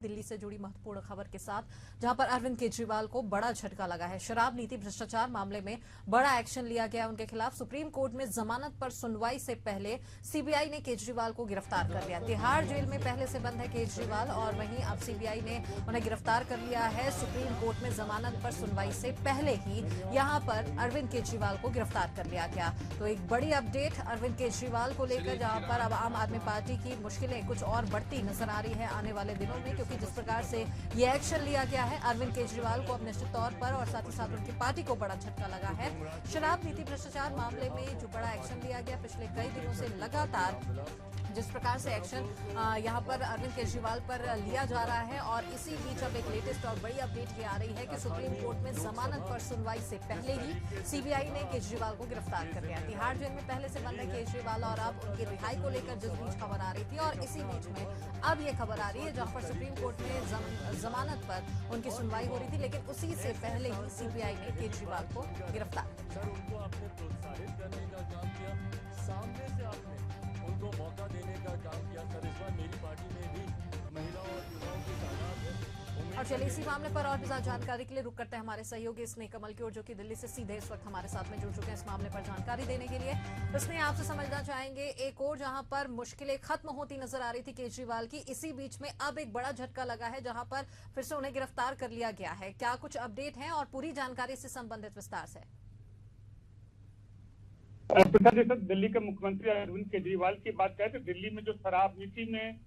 दिल्ली से जुड़ी महत्वपूर्ण खबर के साथ, जहां पर अरविंद केजरीवाल को बड़ा झटका लगा है। शराब नीति भ्रष्टाचार मामले में बड़ा एक्शन लिया गया उनके खिलाफ। सुप्रीम कोर्ट में जमानत पर सुनवाई से पहले सीबीआई ने केजरीवाल को गिरफ्तार कर लिया। तिहाड़ जेल में पहले से बंद है केजरीवाल और वहीं अब सीबीआई ने उन्हें गिरफ्तार कर लिया है। सुप्रीम कोर्ट में जमानत पर सुनवाई से पहले ही यहां पर अरविंद केजरीवाल को गिरफ्तार कर लिया गया। तो एक बड़ी अपडेट अरविंद केजरीवाल को लेकर, जहां पर अब आम आदमी पार्टी की मुश्किलें कुछ और बढ़ती नजर आ रही है आने वाले दिनों में, क्योंकि जिस प्रकार से ये एक्शन लिया गया है अरविंद केजरीवाल को अब निश्चित तौर पर और साथ ही साथ उनकी पार्टी को बड़ा झटका लगा है। शराब नीति भ्रष्टाचार मामले में जो बड़ा एक्शन लिया गया पिछले कई दिनों से लगातार जिस प्रकार से एक्शन यहां पर अरविंद केजरीवाल पर लिया जा रहा है, और इसी बीच अब एक लेटेस्ट और बड़ी अपडेट ये आ रही है कि सुप्रीम कोर्ट में जमानत पर सुनवाई से पहले ही सीबीआई ने केजरीवाल को गिरफ्तार कर लिया। तिहाड़ जेल में पहले से बंद है केजरीवाल और अब उनकी रिहाई को लेकर जिस बीच खबर आ रही थी, और इसी बीच में अब ये खबर आ रही है जहां पर सुप्रीम कोर्ट में जमानत पर उनकी सुनवाई हो रही थी, लेकिन उसी से पहले ही सीबीआई ने केजरीवाल को गिरफ्तार उनको मौका देने का काम किया। सर, इस बार मेरी पार्टी में भी महिलाओं और युवाओं की तादाद है। और चलिए इसी मामले पर और भी ज्यादा जानकारी के लिए रुक करते हैं हमारे सहयोगी स्नेह कमल की ओर, जो कि दिल्ली से सीधे इस वक्त हमारे साथ में जुड़ चुके हैं इस मामले पर जानकारी देने के लिए। तो स्नेह, आपसे समझना चाहेंगे, एक और जहां पर मुश्किलें खत्म होती नजर आ रही थी केजरीवाल की, इसी बीच में अब एक बड़ा झटका लगा है जहां पर फिर से उन्हें गिरफ्तार कर लिया गया है। क्या कुछ अपडेट है और पूरी जानकारी से संबंधित विस्तार से? जैसे दिल्ली के मुख्यमंत्री अरविंद केजरीवाल की बात करें तो दिल्ली में जो शराब नीति में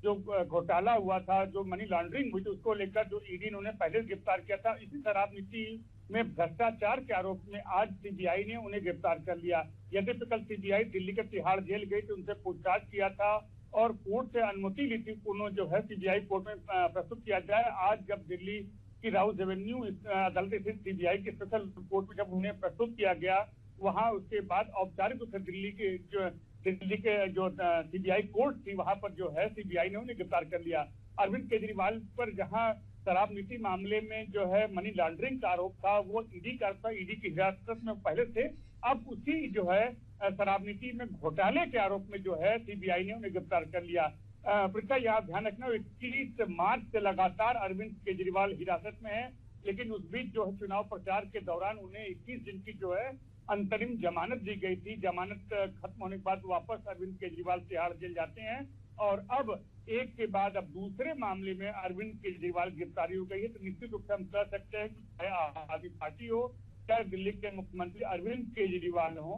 जो घोटाला हुआ था, जो मनी लॉन्ड्रिंग हुई थी, उसको लेकर जो ईडी ने उन्हें पहले गिरफ्तार किया था। इसी शराब नीति में भ्रष्टाचार के आरोप में आज सीबीआई ने उन्हें गिरफ्तार कर लिया। यद्यपि कल सीबीआई दिल्ली के तिहाड़ जेल गई थी, उनसे पूछताछ किया था और कोर्ट से अनुमति ली थी उन्होंने जो है सीबीआई कोर्ट में प्रस्तुत किया जाए। आज जब दिल्ली की राउज एवेन्यू अदालत स्थित सीबीआई के स्पेशल कोर्ट में जब उन्हें प्रस्तुत किया गया, वहां उसके बाद औपचारिक रूप से दिल्ली के जो सीबीआई कोर्ट थी, वहां पर जो है सीबीआई ने उन्हें गिरफ्तार कर लिया। अरविंद केजरीवाल पर जहां शराब नीति मामले में जो है मनी लॉन्ड्रिंग का आरोप था, वो ईडी का था, ईडी की हिरासत में पहले थे। अब उसी जो है शराब नीति में घोटाले के आरोप में जो है सीबीआई ने उन्हें गिरफ्तार कर लिया। प्रीता, यहाँ ध्यान रखना, 21 मार्च से लगातार अरविंद केजरीवाल हिरासत में है, लेकिन उस बीच जो है चुनाव प्रचार के दौरान उन्हें 21 दिन की जो है अंतरिम जमानत दी गई थी। जमानत खत्म होने के बाद वापस अरविंद केजरीवाल तिहाड़ जेल जाते हैं और अब एक के बाद अब दूसरे मामले में अरविंद केजरीवाल गिरफ्तारी हो गई है। तो निश्चित रूप से हम कह सकते हैं कि चाहे आम आदमी पार्टी हो, चाहे दिल्ली के मुख्यमंत्री अरविंद केजरीवाल हो,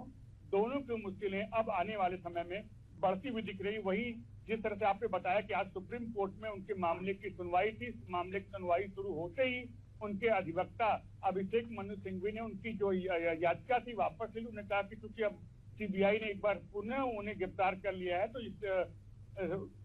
दोनों की मुश्किलें अब आने वाले समय में बढ़ती हुई दिख रही। वही जिस तरह से आपने बताया कि आज सुप्रीम कोर्ट में उनके मामले की सुनवाई थी, इस मामले की सुनवाई शुरू होते ही उनके अधिवक्ता अभिषेक मनु सिंघवी ने उनकी जो याचिका थी वापस ली। उन्होंने कहा कि चूंकि अब सीबीआई ने एक बार पुनः उन्हें गिरफ्तार कर लिया है, तो इस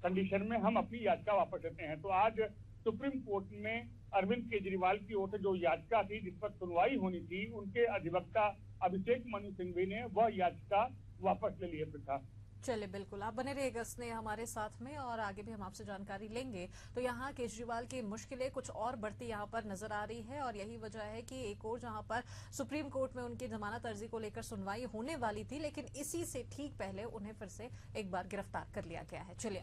कंडीशन में हम अपनी याचिका वापस लेते हैं। तो आज सुप्रीम कोर्ट में अरविंद केजरीवाल की ओर से जो याचिका थी जिस पर सुनवाई होनी थी, उनके अधिवक्ता अभिषेक मनु सिंघवी ने वह याचिका वापस ले ली है। चलिए बिल्कुल, आप बने रहिएगा स्नेह हमारे साथ में, और आगे भी हम आपसे जानकारी लेंगे। तो यहाँ केजरीवाल की मुश्किलें कुछ और बढ़ती यहाँ पर नजर आ रही है, और यही वजह है कि एक और जहाँ पर सुप्रीम कोर्ट में उनकी जमानत अर्जी को लेकर सुनवाई होने वाली थी, लेकिन इसी से ठीक पहले उन्हें फिर से एक बार गिरफ्तार कर लिया गया है। चलिए